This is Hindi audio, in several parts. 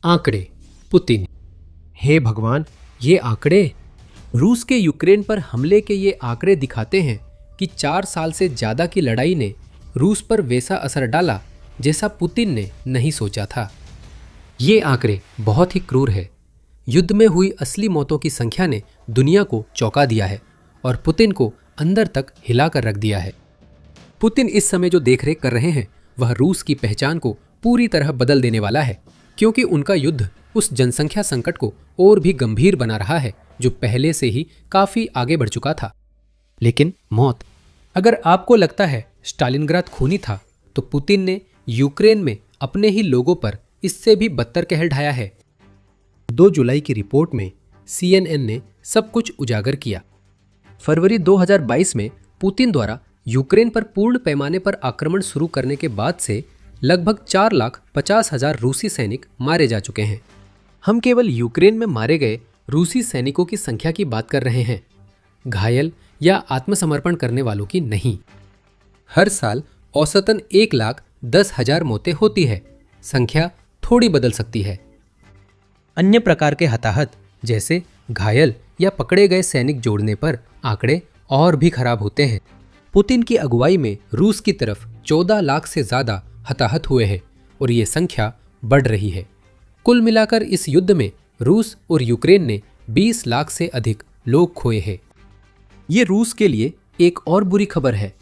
आंकड़े। पुतिन। हे भगवान, ये आंकड़े! रूस के यूक्रेन पर हमले के ये आंकड़े दिखाते हैं कि 4 साल से ज्यादा की लड़ाई ने रूस पर वैसा असर डाला जैसा पुतिन ने नहीं सोचा था। ये आंकड़े बहुत ही क्रूर है। युद्ध में हुई असली मौतों की संख्या ने दुनिया को चौंका दिया है और पुतिन को अंदर तक हिला कर रख दिया है। पुतिन इस समय जो देखरेख कर रहे हैं वह रूस की पहचान को पूरी तरह बदल देने वाला है, क्योंकि उनका युद्ध उस जनसंख्या संकट को और भी गंभीर बना रहा है जो पहले से ही काफी आगे बढ़ चुका था। लेकिन मौत, अगर आपको लगता है स्टालिनग्राद खूनी था, तो पुतिन ने यूक्रेन में अपने ही लोगों पर इससे भी बदतर कहर ढाया है। 2 जुलाई की रिपोर्ट में CNN ने सब कुछ उजागर किया। फरवरी 2022 में पुतिन द्वारा यूक्रेन पर पूर्ण पैमाने पर आक्रमण शुरू करने के बाद से लगभग 4,50,000 रूसी सैनिक मारे जा चुके हैं। हम केवल यूक्रेन में मारे गए रूसी सैनिकों की संख्या की बात कर रहे हैं, घायल या आत्मसमर्पण करने वालों की नहीं। हर साल औसतन 1,10,000 मौतें होती है। संख्या थोड़ी बदल सकती है। अन्य प्रकार के हताहत जैसे घायल या पकड़े गए सैनिक जोड़ने पर आंकड़े और भी खराब होते हैं। पुतिन की अगुवाई में रूस की तरफ 14 लाख से ज्यादा हताहत हुए हैं और ये संख्या बढ़ रही है। कुल मिलाकर इस युद्ध में रूस और यूक्रेन ने 20 लाख से अधिक लोग खोए हैं। ये रूस के लिए एक और बुरी खबर है।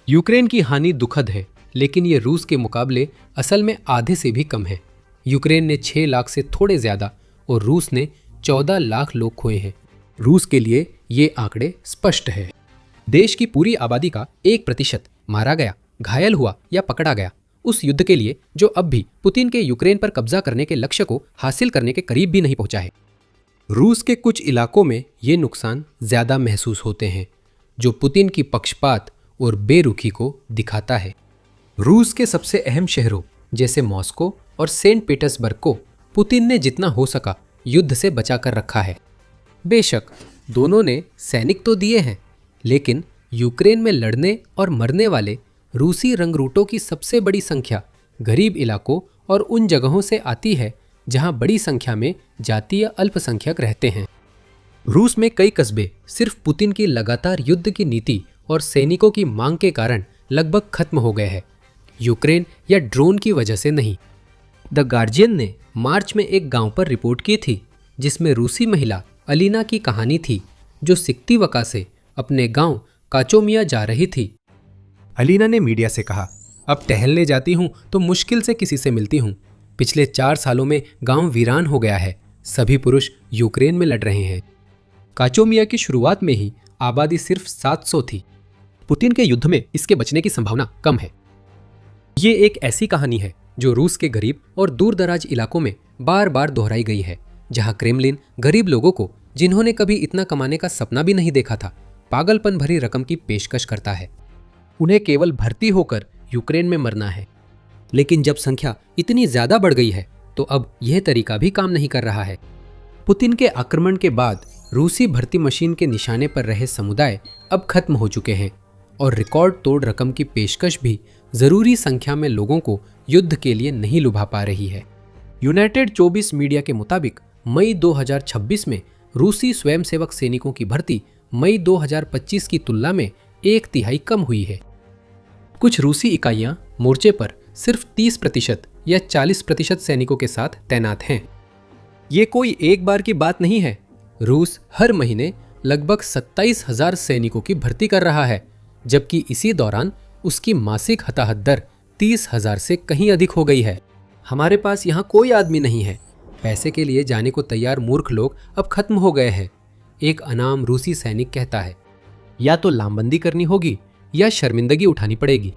यूक्रेन की हानि दुखद है, लेकिन ये रूस के मुकाबले असल में आधे से भी कम है। यूक्रेन ने 6 लाख से थोड़े ज्यादा और रूस ने 14 लाख लोग खोए हैं। रूस के लिए ये आंकड़े स्पष्ट है। देश की पूरी आबादी का 1% मारा गया, घायल हुआ या पकड़ा गया उस युद्ध के लिए जो अब भी पुतिन के यूक्रेन पर कब्जा करने के लक्ष्य को हासिल करने के करीब भी नहीं पहुंचा है। रूस के कुछ इलाकों में ये नुकसान ज्यादा महसूस होते हैं, जो पुतिन की पक्षपात और बेरुखी को दिखाता है। रूस के सबसे अहम शहरों जैसे मॉस्को और सेंट पीटर्सबर्ग को पुतिन ने जितना हो सका युद्ध से बचाकर रखा है। बेशक दोनों ने सैनिक तो दिए हैं, लेकिन यूक्रेन में लड़ने और मरने वाले रूसी रंगरूटों की सबसे बड़ी संख्या गरीब इलाकों और उन जगहों से आती है जहां बड़ी संख्या में जातीय अल्पसंख्यक रहते हैं। रूस में कई कस्बे सिर्फ पुतिन की लगातार युद्ध की नीति और सैनिकों की मांग के कारण लगभग खत्म हो गए हैं, यूक्रेन या ड्रोन की वजह से नहीं। द गार्जियन ने मार्च में एक गांव पर रिपोर्ट की थी जिसमें रूसी महिला अलीना की कहानी थी, जो सिक्तिवका से अपने गांव काचोमिया जा रही थी। अलीना ने मीडिया से कहा, अब टहलने जाती हूं तो मुश्किल से किसी से मिलती हूं। पिछले 4 सालों में गांव वीरान हो गया है। सभी पुरुष यूक्रेन में लड़ रहे हैं। काचोमिया की शुरुआत में ही आबादी सिर्फ 700 थी। पुतिन के युद्ध में इसके बचने की संभावना कम है। ये एक ऐसी कहानी है जो रूस के गरीब और दूर दराज इलाकों में बार बार दोहराई गई है, जहां क्रेमलिन गरीब लोगों को, जिन्होंने कभी इतना कमाने का सपना भी नहीं देखा था, पागलपन भरी रकम की पेशकश करता है। उन्हें केवल भर्ती होकर यूक्रेन में मरना है। लेकिन जब संख्या इतनी ज्यादा बढ़ गई है तो अब यह तरीका भी काम नहीं कर रहा है। पुतिन के आक्रमण के बाद रूसी भर्ती मशीन के निशाने पर रहे समुदाय अब खत्म हो चुके हैं और रिकॉर्ड तोड़ रकम की पेशकश भी जरूरी संख्या में लोगों को युद्ध के लिए नहीं लुभा पा रही है। यूनाइटेड 24 मीडिया के मुताबिक मई 2026 में रूसी स्वयंसेवक सैनिकों की भर्ती मई 2025 की तुलना में 1/3 कम हुई है। कुछ रूसी इकाइयां मोर्चे पर सिर्फ 30% या 40% सैनिकों के साथ तैनात हैं। ये कोई एक बार की बात नहीं है। रूस हर महीने लगभग 27,000 सैनिकों की भर्ती कर रहा है, जबकि इसी दौरान उसकी मासिक हताहत दर 30,000 से कहीं अधिक हो गई है। हमारे पास यहाँ कोई आदमी नहीं है। पैसे के लिए जाने को तैयार मूर्ख लोग अब खत्म हो गए हैं, एक अनाम रूसी सैनिक कहता है। या तो लामबंदी करनी होगी या शर्मिंदगी उठानी पड़ेगी।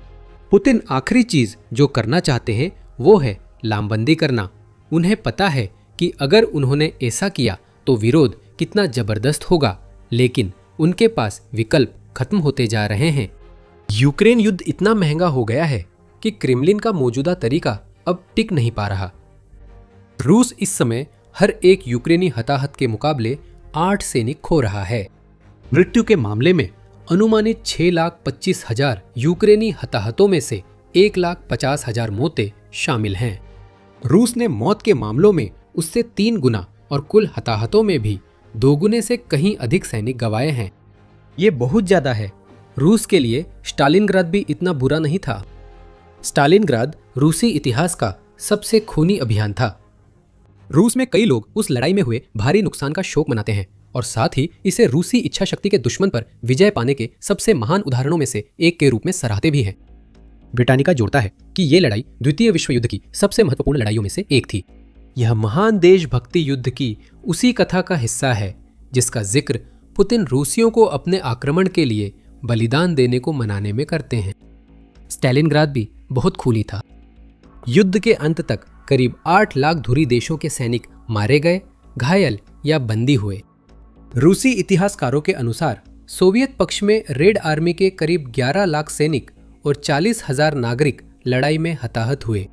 पुतिन आखिरी चीज जो करना चाहते हैं वो है लामबंदी करना। उन्हें पता है कि अगर उन्होंने ऐसा किया तो विरोध कितना जबरदस्त होगा, लेकिन उनके पास विकल्प खत्म होते जा रहे हैं। यूक्रेन युद्ध इतना महंगा हो गया है कि क्रेमलिन का मौजूदा तरीका अब टिक नहीं पा रहा। रूस इस समय हर एक यूक्रेनी हताहत के मुकाबले 8 सैनिक खो रहा है। मृत्यु के मामले में अनुमानित 6,25,000 यूक्रेनी हताहतों में से 1,50,000 मौतें शामिल हैं। रूस ने मौत के मामलों में उससे 3 गुना और कुल हताहतों में भी 2 गुने से कहीं अधिक सैनिक गंवाए हैं। ये बहुत ज्यादा है। रूस के लिए स्टालिनग्राद भी इतना बुरा नहीं था। स्टालिनग्राद रूसी इतिहास का सबसे खूनी अभियान था। रूस में कई लोग उस लड़ाई में हुए भारी नुकसान का शोक मनाते हैं और साथ ही इसे रूसी इच्छा शक्ति के दुश्मन पर विजय पाने के सबसे महान उदाहरणों में से एक के रूप में सराहते भी हैं। ब्रिटानिका जोड़ता है कि यह लड़ाई द्वितीय विश्व युद्ध की सबसे महत्वपूर्ण लड़ाइयों में से एक थी। यह महान देशभक्ति युद्ध की उसी कथा का हिस्सा है जिसका जिक्र पुतिन रूसियों को अपने आक्रमण के लिए बलिदान देने को मनाने में करते हैं। स्टालिनग्राद भी बहुत खूनी था। युद्ध के अंत तक करीब 8 लाख धुरी देशों के सैनिक मारे गए, घायल या बंदी हुए। रूसी इतिहासकारों के अनुसार सोवियत पक्ष में रेड आर्मी के करीब 11 लाख सैनिक और 40,000 नागरिक लड़ाई में हताहत हुए।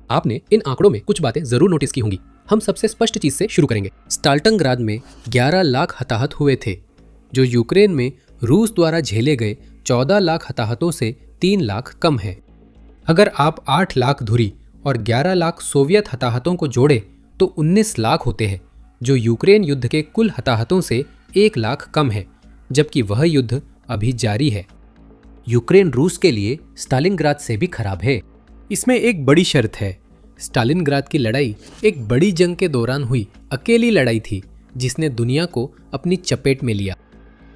आपने इन आंकड़ों में कुछ बातें जरूर नोटिस की होंगी। हम सबसे स्पष्ट चीज से शुरू करेंगे। स्टाल्टनग्राद में 11 लाख हताहत हुए थे, जो यूक्रेन में रूस द्वारा झेले गए 14 लाख हताहतों से 3 लाख कम है। अगर आप 8 लाख धुरी और 11 लाख सोवियत हताहतों को जोड़े तो 19 लाख होते हैं, जो यूक्रेन युद्ध के कुल हताहतों से 1 लाख कम है, जबकि वह युद्ध अभी जारी है। यूक्रेन रूस के लिए स्टालिनग्राद से भी खराब है। इसमें एक बड़ी शर्त है। स्टालिनग्राद की लड़ाई एक बड़ी जंग के दौरान हुई अकेली लड़ाई थी जिसने दुनिया को अपनी चपेट में लिया।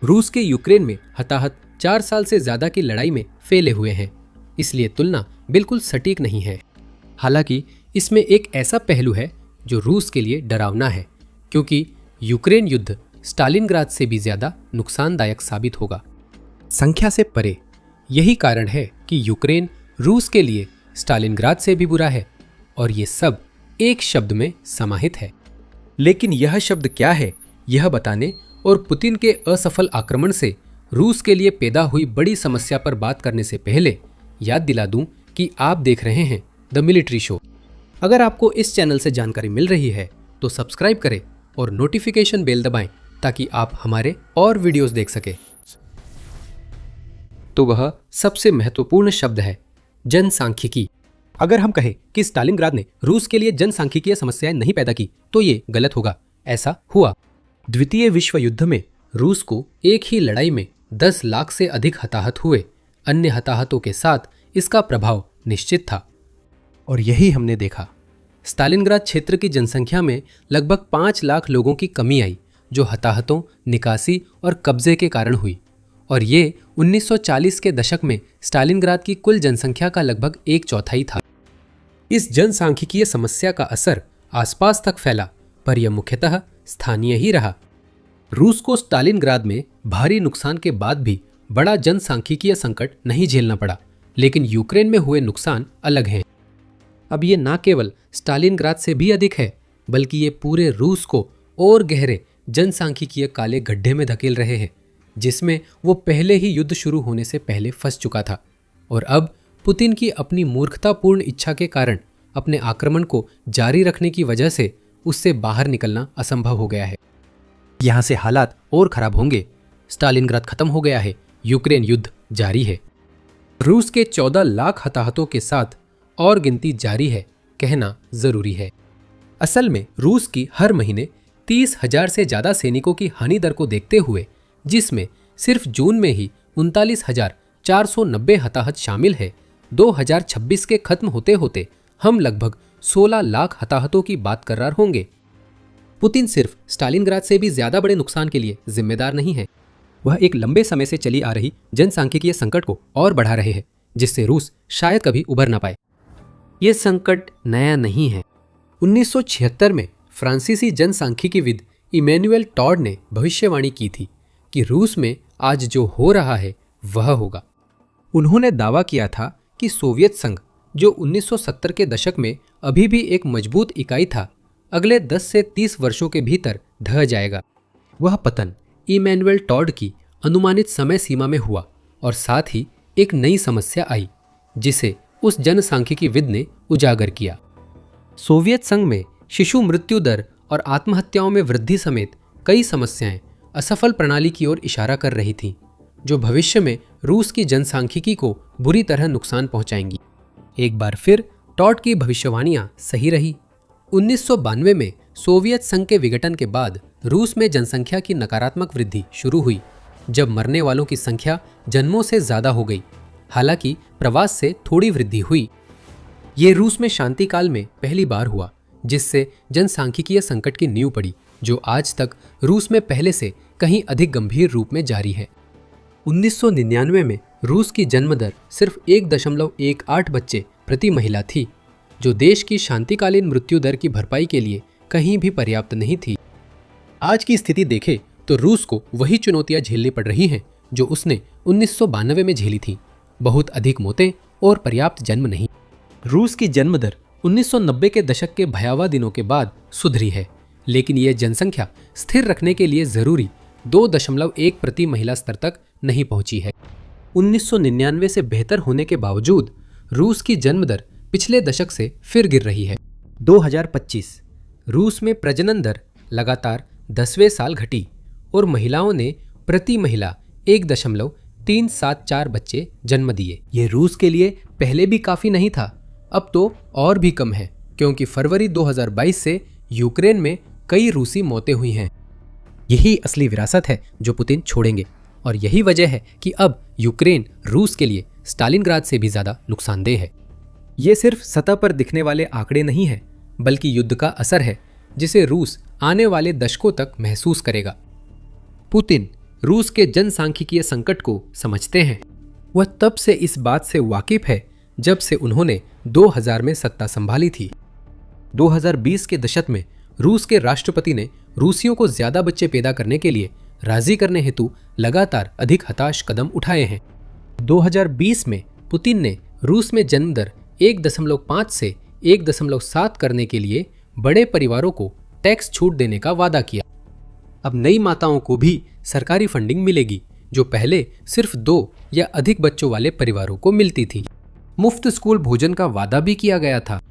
रूस के यूक्रेन में हताहत 4 साल से ज्यादा की लड़ाई में फैले हुए हैं, इसलिए तुलना बिल्कुल सटीक नहीं है। हालांकि इसमें एक ऐसा पहलू है जो रूस के लिए डरावना है, क्योंकि यूक्रेन युद्ध स्टालिनग्राद से भी ज्यादा नुकसानदायक साबित होगा। संख्या से परे यही कारण है कि यूक्रेन रूस के लिए स्टालिनग्राद से भी बुरा है, और ये सब एक शब्द में समाहित है। लेकिन यह शब्द क्या है, यह बताने और पुतिन के असफल आक्रमण से रूस के लिए पैदा हुई बड़ी समस्या पर बात करने से पहले याद दिला दूं कि आप देख रहे हैं द मिलिट्री शो। अगर आपको इस चैनल से जानकारी मिल रही है तो सब्सक्राइब करें और नोटिफिकेशन बेल दबाएं ताकि आप हमारे और वीडियोस देख सकें। तो वह सबसे महत्वपूर्ण शब्द है जनसांख्यिकी। अगर हम कहें कि स्टालिनग्राद ने रूस के लिए जनसांख्यिकीय समस्याएं नहीं पैदा की तो ये गलत होगा। ऐसा हुआ। द्वितीय विश्व युद्ध में रूस को एक ही लड़ाई में 10 लाख से अधिक हताहत हुए। अन्य हताहतों के साथ इसका प्रभाव निश्चित था, और यही हमने देखा। स्टालिनग्राद क्षेत्र की जनसंख्या में लगभग 5 लाख लोगों की कमी आई, जो हताहतों, निकासी और कब्जे के कारण हुई, और ये 1940 के दशक में स्टालिनग्राद की कुल जनसंख्या का लगभग 1/4 था। इस जनसांख्यिकीय समस्या का असर आसपास तक फैला, पर यह मुख्यतः स्थानीय ही रहा। रूस को स्टालिनग्राद में भारी नुकसान के बाद भी बड़ा जनसांख्यिकीय संकट नहीं झेलना पड़ा, लेकिन यूक्रेन में हुए नुकसान अलग हैं। अब ये न केवल स्टालिनग्राद से भी अधिक है, बल्कि ये पूरे रूस को और गहरे जनसांख्यिकीय काले गड्ढे में धकेल रहे हैं, जिसमें वो पहले ही युद्ध शुरू होने से पहले फंस चुका था, और अब पुतिन की अपनी मूर्खतापूर्ण इच्छा के कारण अपने आक्रमण को जारी रखने की वजह से उससे बाहर निकलना असंभव हो गया है। यहाँ से हालात और खराब होंगे। स्टालिनग्राद खत्म हो गया है, यूक्रेन युद्ध जारी है। रूस के 14 लाख हताहतों के साथ और गिनती जारी है कहना जरूरी है। असल में रूस की हर महीने 30,000 से ज्यादा सैनिकों की हानि दर को देखते हुए, जिसमें सिर्फ जून में ही 39,490 हताहत शामिल है, 2026 के खत्म होते होते हम लगभग 16 लाख हताहतों की बात कर रहे होंगे। पुतिन सिर्फ स्टालिनग्राद से भी ज्यादा बड़े नुकसान के लिए जिम्मेदार नहीं है। वह एक लंबे समय से चली आ रही जनसांख्यिकीय संकट को और बढ़ा रहे हैं, जिससे रूस शायद कभी उबर ना पाए। यह संकट नया नहीं है। 1976 में फ्रांसीसी जनसांख्यिकीविद इमैनुएल टॉड ने भविष्यवाणी की थी कि रूस में आज जो हो रहा है वह होगा। उन्होंने दावा किया था कि सोवियत संघ, जो 1970 के दशक में अभी भी एक मजबूत इकाई था, अगले 10 से 30 वर्षों के भीतर ढह जाएगा। वह पतन इमैनुएल टॉड की अनुमानित समय सीमा में हुआ, और साथ ही एक नई समस्या आई जिसे उस जनसांख्यिकीविद ने उजागर किया। सोवियत संघ में शिशु मृत्यु दर और आत्महत्याओं में वृद्धि समेत कई समस्याएं असफल प्रणाली की ओर इशारा कर रही थीं, जो भविष्य में रूस की जनसांख्यिकी को बुरी तरह नुकसान पहुंचाएंगी। एक बार फिर टॉड की भविष्यवाणियां सही रही। 1992 में सोवियत संघ के विघटन के बाद रूस में जनसंख्या की नकारात्मक वृद्धि शुरू हुई, जब मरने वालों की संख्या जन्मों से ज्यादा हो गई। हालांकि प्रवास से थोड़ी वृद्धि हुई। ये रूस में शांति काल में पहली बार हुआ, जिससे जनसांख्यिकीय संकट की नींव पड़ी, जो आज तक रूस में पहले से कहीं अधिक गंभीर रूप में जारी है। 1999 में रूस की जन्म दर सिर्फ 1.18 बच्चे प्रति महिला थी, जो देश की शांतिकालीन मृत्यु दर की भरपाई के लिए कहीं भी पर्याप्त नहीं थी। आज की स्थिति देखें तो रूस को वही चुनौतियां झेलनी पड़ रही हैं जो उसने 1992 में झेली थी। बहुत अधिक मौतें और पर्याप्त जन्म नहीं। रूस की जन्म दर 1990 के दशक के भयावह दिनों के बाद सुधरी है, लेकिन यह जनसंख्या स्थिर रखने के लिए जरूरी 2.1 प्रति महिला स्तर तक नहीं पहुंची है। 1999 से बेहतर होने के बावजूद रूस की जन्म दर पिछले दशक से फिर गिर रही है। 2025 रूस में प्रजनन दर लगातार 10वें साल घटी और महिलाओं ने प्रति महिला 1.374 बच्चे जन्म दिए। ये रूस के लिए पहले भी काफी नहीं था, अब तो और भी कम है, क्योंकि फरवरी 2022 से यूक्रेन में कई रूसी मौतें हुई हैं। यही असली विरासत है जो पुतिन छोड़ेंगे, और यही वजह है कि अब यूक्रेन रूस के लिए स्टालिनग्राद से भी ज्यादा नुकसानदेह है। ये सिर्फ सतह पर दिखने वाले आंकड़े नहीं है, बल्कि युद्ध का असर है जिसे रूस आने वाले दशकों तक महसूस करेगा। पुतिन रूस के जनसांख्यिकीय संकट को समझते हैं। वह तब से इस बात से वाकिफ है जब से उन्होंने 2000 में सत्ता संभाली थी। 2020 के दशक में रूस के राष्ट्रपति ने रूसियों को ज्यादा बच्चे पैदा करने के लिए राजी करने हेतु लगातार अधिक हताश कदम उठाए हैं। 2020 में पुतिन ने रूस में जन्म दर 1.5 से 1.7 करने के लिए बड़े परिवारों को टैक्स छूट देने का वादा किया। अब नई माताओं को भी सरकारी फंडिंग मिलेगी, जो पहले सिर्फ 2 या अधिक बच्चों वाले परिवारों को मिलती थी। मुफ्त स्कूल भोजन का वादा भी किया गया था।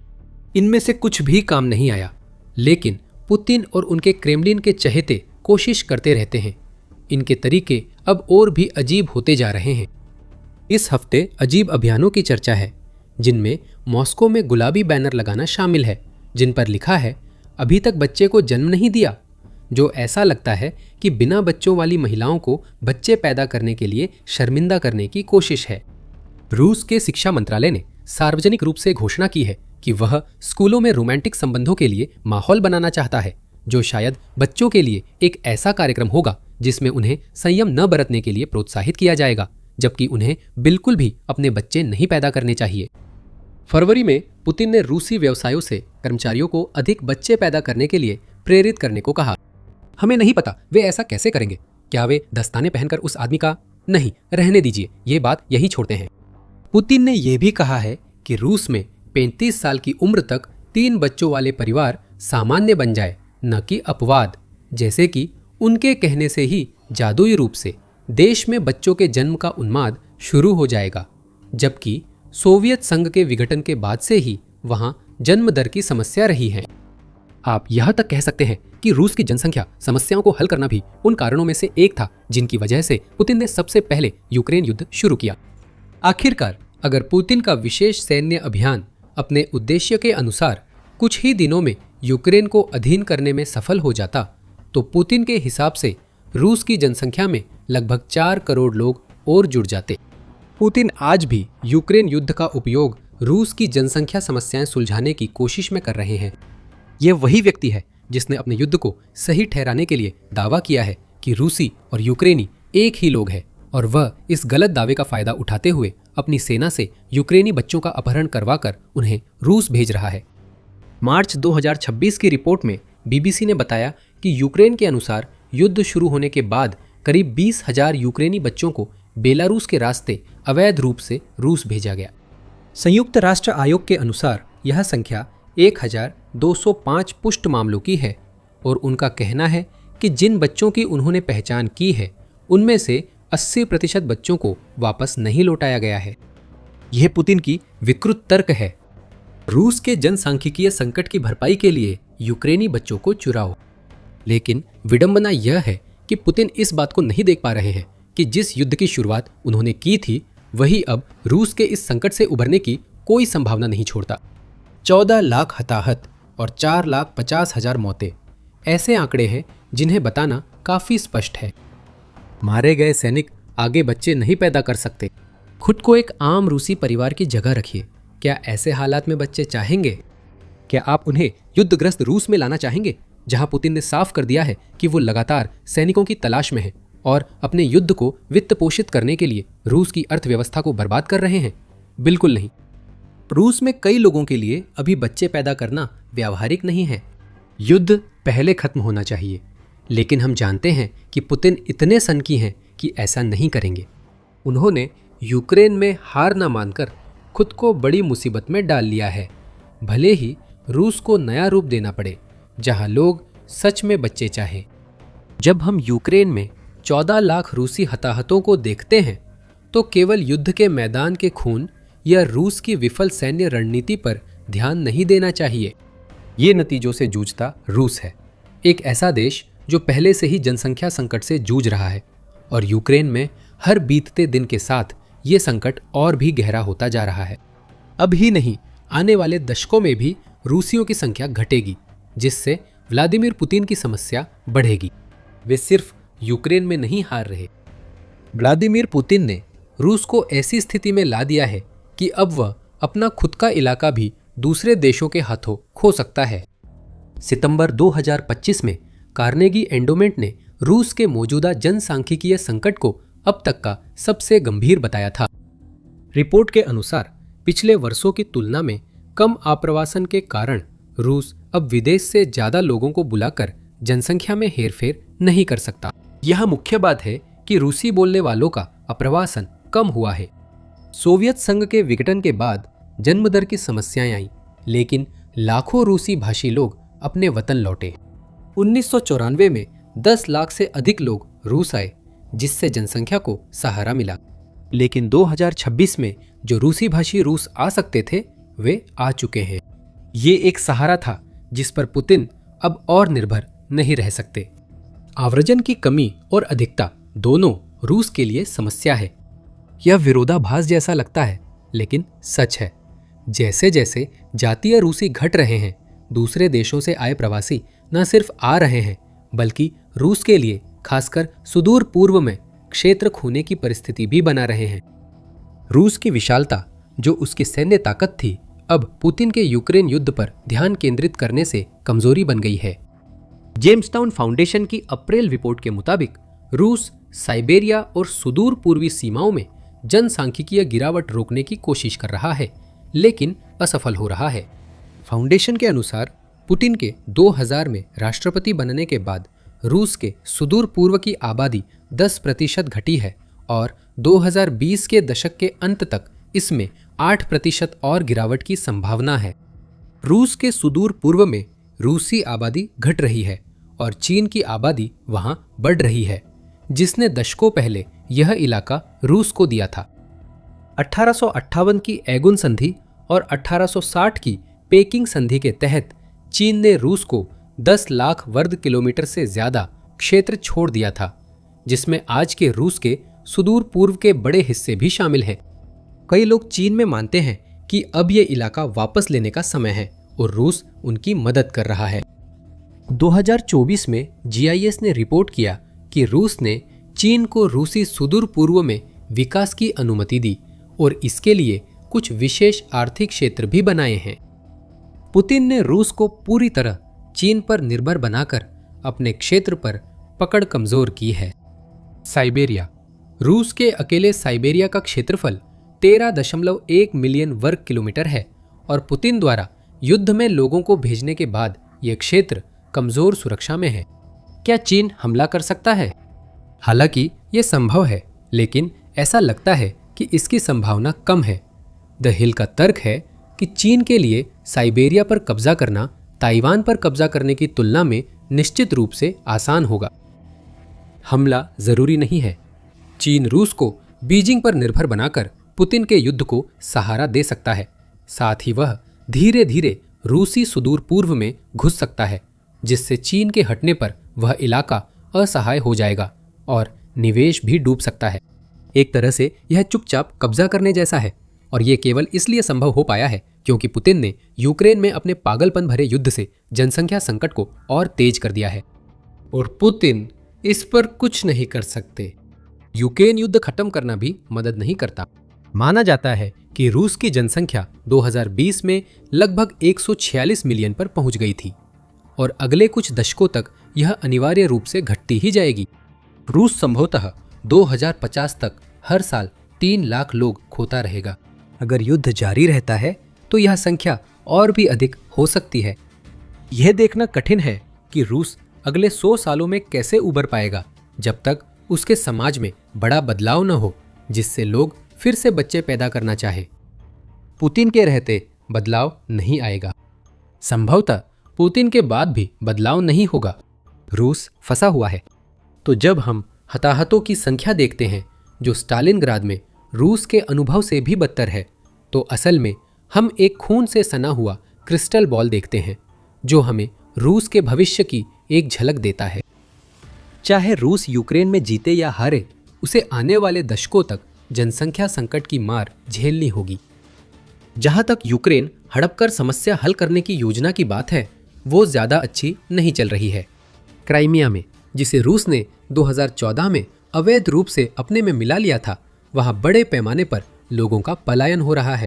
इनमें से कुछ भी काम नहीं आया, लेकिन पुतिन और उनके क्रेमलिन के चहेते कोशिश करते रहते हैं। इनके तरीके अब और भी अजीब होते जा रहे हैं। इस हफ्ते अजीब अभियानों की चर्चा है, जिनमें मॉस्को में गुलाबी बैनर लगाना शामिल है, जिन पर लिखा है अभी तक बच्चे को जन्म नहीं दिया, जो ऐसा लगता है कि बिना बच्चों वाली महिलाओं को बच्चे पैदा करने के लिए शर्मिंदा करने की कोशिश है। रूस के शिक्षा मंत्रालय ने सार्वजनिक रूप से घोषणा की है कि वह स्कूलों में रोमांटिक संबंधों के लिए माहौल बनाना चाहता है, जो शायद बच्चों के लिए एक ऐसा कार्यक्रम होगा जिसमें उन्हें संयम न बरतने के लिए प्रोत्साहित किया जाएगा, जबकि उन्हें बिल्कुल भी अपने बच्चे नहीं पैदा करने चाहिए। फरवरी में पुतिन ने रूसी व्यवसायों से कर्मचारियों को अधिक बच्चे पैदा करने के लिए प्रेरित करने को कहा। हमें नहीं पता वे ऐसा कैसे करेंगे। क्या वे दस्ताने पहनकर उस आदमी का? नहीं, रहने दीजिए, ये बात यही छोड़ते हैं। पुतिन ने यह भी कहा है कि रूस में 35 साल की उम्र तक 3 बच्चों वाले परिवार सामान्य बन जाए, न कि अपवाद। जैसे कि उनके कहने से ही जादुई रूप से देश में बच्चों के जन्म का उन्माद शुरू हो जाएगा, जबकि सोवियत संघ के विघटन के बाद से ही वहां जन्म दर की समस्या रही है। आप यह तक कह सकते हैं कि रूस की जनसंख्या समस्याओं को हल करना भी उन कारणों में से एक था जिनकी वजह से पुतिन ने सबसे पहले यूक्रेन युद्ध शुरू किया। आखिरकार अगर पुतिन का विशेष सैन्य अभियान अपने उद्देश्य के अनुसार कुछ ही दिनों में यूक्रेन को अधीन करने में सफल हो जाता, तो पुतिन के हिसाब से रूस की जनसंख्या में लगभग 4 करोड़ लोग और जुड़ जाते। पुतिन आज भी यूक्रेन युद्ध का उपयोग रूस की जनसंख्या समस्याएं सुलझाने की कोशिश में कर रहे हैं। यह वही व्यक्ति है जिसने अपने युद्ध को सही ठहराने के लिए दावा किया है कि रूसी और यूक्रेनी एक ही लोग हैं, और वह इस गलत दावे का फायदा उठाते हुए अपनी सेना से यूक्रेनी बच्चों का अपहरण करवाकर उन्हें रूस भेज रहा है। मार्च 2026 की रिपोर्ट में बीबीसी ने बताया कि यूक्रेन के अनुसार युद्ध शुरू होने के बाद करीब 20,000 यूक्रेनी बच्चों को बेलारूस के रास्ते अवैध रूप से रूस भेजा गया। संयुक्त राष्ट्र आयोग के अनुसार यह संख्या 1205 पुष्ट मामलों की है, और उनका कहना है कि जिन बच्चों की उन्होंने पहचान की है उनमें से 80% बच्चों को वापस नहीं लौटाया गया है। यह पुतिन की विकृत तर्क है। रूस के जनसांख्यिकीय संकट की भरपाई के लिए यूक्रेनी बच्चों को चुराओ। लेकिन विडंबना यह है कि पुतिन इस बात को नहीं देख पा रहे हैं कि जिस युद्ध की शुरुआत उन्होंने की थी, वही अब रूस के इस संकट से उभरने की कोई संभावना नहीं छोड़ता। 14 लाख हताहत और 4,50,000 मौतें ऐसे आंकड़े हैं जिन्हें बताना काफी स्पष्ट है। मारे गए सैनिक आगे बच्चे नहीं पैदा कर सकते। खुद को एक आम रूसी परिवार की जगह रखिए। क्या ऐसे हालात में बच्चे चाहेंगे? क्या आप उन्हें युद्धग्रस्त रूस में लाना चाहेंगे, जहां पुतिन ने साफ कर दिया है कि वो लगातार सैनिकों की तलाश में है और अपने युद्ध को वित्त पोषित करने के लिए रूस की अर्थव्यवस्था को बर्बाद कर रहे हैं? बिल्कुल नहीं। रूस में कई लोगों के लिए अभी बच्चे पैदा करना व्यावहारिक नहीं है। युद्ध पहले खत्म होना चाहिए, लेकिन हम जानते हैं कि पुतिन इतने सनकी हैं कि ऐसा नहीं करेंगे। उन्होंने यूक्रेन में हार न मानकर खुद को बड़ी मुसीबत में डाल लिया है। भले ही रूस को नया रूप देना पड़े, जहां लोग सच में बच्चे चाहें। जब हम यूक्रेन में 14 लाख रूसी हताहतों को देखते हैं, तो केवल युद्ध के मैदान के खून या रूस की विफल सैन्य रणनीति पर ध्यान नहीं देना चाहिए। ये नतीजों से जूझता रूस है, एक ऐसा देश जो पहले से ही जनसंख्या संकट से जूझ रहा है, और यूक्रेन में हर बीतते दिन के साथ ये संकट और भी गहरा होता जा रहा है। अब ही नहीं, आने वाले दशकों में भी रूसियों की संख्या घटेगी, जिससे व्लादिमीर पुतिन की समस्या बढ़ेगी। वे सिर्फ यूक्रेन में नहीं हार रहे। व्लादिमीर पुतिन ने रूस को ऐसी स्थिति में ला दिया है कि अब वह अपना खुद का इलाका भी दूसरे देशों के हाथों खो सकता है। सितंबर 2025 में कार्नेगी एंडोमेंट ने रूस के मौजूदा जनसांख्यिकीय संकट को अब तक का सबसे गंभीर बताया था। रिपोर्ट के अनुसार पिछले वर्षों की तुलना में कम आप्रवासन के कारण रूस अब विदेश से ज्यादा लोगों को बुलाकर जनसंख्या में हेरफेर नहीं कर सकता। यह मुख्य बात है कि रूसी बोलने वालों का आप्रवासन कम हुआ है। सोवियत संघ के विघटन के बाद जन्म दर की समस्याएं आईं, लेकिन लाखों रूसी भाषी लोग अपने वतन लौटे। 1994 में 10 लाख से अधिक लोग रूस आए, जिससे जनसंख्या को सहारा मिला। लेकिन 2026 में जो रूसी भाषी रूस आ सकते थे, वे आ चुके हैं। ये एक सहारा था जिस पर पुतिन अब और निर्भर नहीं रह सकते। आव्रजन की कमी और अधिकता दोनों रूस के लिए समस्या है। यह विरोधाभास जैसा लगता है, लेकिन सच है। जैसे जैसे जातीय रूसी घट रहे हैं, दूसरे देशों से आए प्रवासी न सिर्फ आ रहे हैं, बल्कि रूस के लिए खासकर सुदूर पूर्व में क्षेत्र खोने की परिस्थिति भी बना रहे हैं। रूस की विशालता, जो उसकी सैन्य ताकत थी, अब पुतिन के यूक्रेन युद्ध पर ध्यान केंद्रित करने से कमजोरी बन गई है। जेम्सटाउन फाउंडेशन की अप्रैल रिपोर्ट के मुताबिक रूस साइबेरिया और सुदूर पूर्वी सीमाओं में जनसांख्यिकीय गिरावट रोकने की कोशिश कर रहा है, लेकिन असफल हो रहा है। फाउंडेशन के अनुसार पुतिन के 2000 में राष्ट्रपति बनने के बाद रूस के सुदूर पूर्व की आबादी 10% घटी है और 2020 के दशक के अंत तक इसमें 8% और गिरावट की संभावना है। रूस के सुदूर पूर्व में रूसी आबादी घट रही है और चीन की आबादी वहां बढ़ रही है, जिसने दशकों पहले यह इलाका रूस को दिया था। 1858 की एगुन संधि और 1860 की पेकिंग संधि के तहत चीन ने रूस को 10 लाख वर्ग किलोमीटर से ज्यादा क्षेत्र छोड़ दिया था, जिसमें आज के रूस के सुदूर पूर्व के बड़े हिस्से भी शामिल हैं। कई लोग चीन में मानते हैं कि अब यह इलाका वापस लेने का समय है और रूस उनकी मदद कर रहा है। 2024 में जीआईएस ने रिपोर्ट किया कि रूस ने चीन को रूसी सुदूर पूर्व में विकास की अनुमति दी और इसके लिए कुछ विशेष आर्थिक क्षेत्र भी बनाए हैं। पुतिन ने रूस को पूरी तरह चीन पर निर्भर बनाकर अपने क्षेत्र पर पकड़ कमजोर की है। साइबेरिया। रूस के अकेले साइबेरिया का क्षेत्रफल 13.1 मिलियन वर्ग किलोमीटर है और पुतिन द्वारा युद्ध में लोगों को भेजने के बाद यह क्षेत्र कमजोर सुरक्षा में है। क्या चीन हमला कर सकता है? हालांकि यह संभव है, लेकिन ऐसा लगता है कि इसकी संभावना कम है। द हिल का तर्क है कि चीन के लिए साइबेरिया पर कब्जा करना ताइवान पर कब्जा करने की तुलना में निश्चित रूप से आसान होगा। हमला जरूरी नहीं है। चीन रूस को बीजिंग पर निर्भर बनाकर पुतिन के युद्ध को सहारा दे सकता है। साथ ही वह धीरे धीरे रूसी सुदूर पूर्व में घुस सकता है, जिससे चीन के हटने पर वह इलाका असहाय हो जाएगा और निवेश भी डूब सकता है। एक तरह से यह चुपचाप कब्जा करने जैसा है, और ये केवल इसलिए संभव हो पाया है क्योंकि पुतिन ने यूक्रेन में अपने पागलपन भरे युद्ध से जनसंख्या संकट को और तेज कर दिया है और पुतिन इस पर कुछ नहीं कर सकते। यूक्रेन युद्ध खत्म करना भी मदद नहीं करता। माना जाता है कि रूस की जनसंख्या 2020 में लगभग 146 मिलियन पर पहुंच गई थी और अगले कुछ दशकों तक यह अनिवार्य रूप से घटती ही जाएगी। रूस संभवतः 2050 तक हर साल 3 लाख लोग खोता रहेगा। अगर युद्ध जारी रहता है तो यह संख्या और भी अधिक हो सकती है। यह देखना कठिन है कि रूस अगले 100 सालों में कैसे उबर पाएगा जब तक उसके समाज में बड़ा बदलाव न हो जिससे लोग फिर से बच्चे पैदा करना चाहे। पुतिन के रहते बदलाव नहीं आएगा। संभवतः पुतिन के बाद भी बदलाव नहीं होगा। रूस फंसा हुआ है। तो जब हम हताहतों की संख्या देखते हैं जो स्टालिनग्राद में रूस के अनुभव से भी बदतर है, तो असल में हम एक खून से सना हुआ क्रिस्टल बॉल देखते हैं जो हमें रूस के भविष्य की एक झलक देता है। चाहे रूस यूक्रेन में जीते या हारे, उसे आने वाले दशकों तक जनसंख्या संकट की मार झेलनी होगी। जहां तक यूक्रेन हड़पकर समस्या हल करने की योजना की बात है, वो ज्यादा अच्छी नहीं चल रही है। क्राइमिया में, जिसे रूस ने 2014 में अवैध रूप से अपने में मिला लिया था, वहां बड़े पैमाने पर लोगों का पलायन हो रहा है।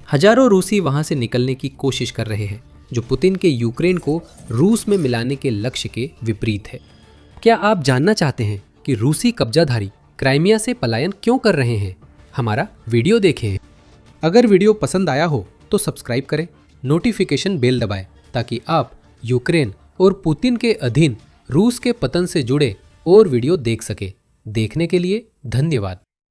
हजारों रूसी वहां से निकलने की कोशिश कर रहे हैं, जो पुतिन के यूक्रेन को रूस में मिलाने के लक्ष्य के विपरीत है। क्या आप जानना चाहते हैं कि रूसी कब्जाधारी क्राइमिया से पलायन क्यों कर रहे हैं? हमारा वीडियो देखें। अगर वीडियो पसंद आया हो तो सब्सक्राइब करें, नोटिफिकेशन बेल दबाएं ताकि आप यूक्रेन और पुतिन के अधीन रूस के पतन से जुड़े और वीडियो देख सके। देखने के लिए धन्यवाद।